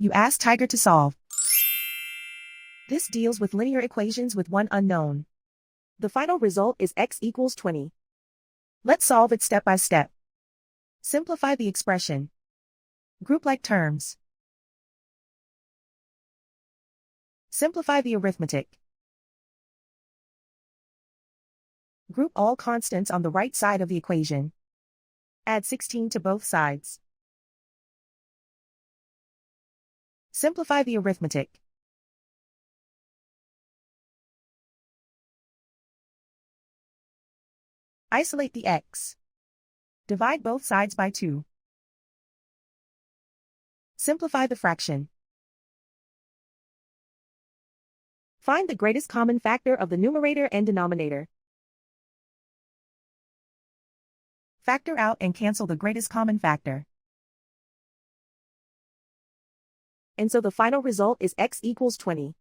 You ask Tiger to solve. This deals with linear equations with one unknown. The final result is x equals 20. Let's solve it step by step. Simplify the expression. Group like terms. Simplify the arithmetic. Group all constants on the right side of the equation. Add 16 to both sides. Simplify the arithmetic. Isolate the x. Divide both sides by 2. Simplify the fraction. Find the greatest common factor of the numerator and denominator. Factor out and cancel the greatest common factor. And so the final result is x equals 20.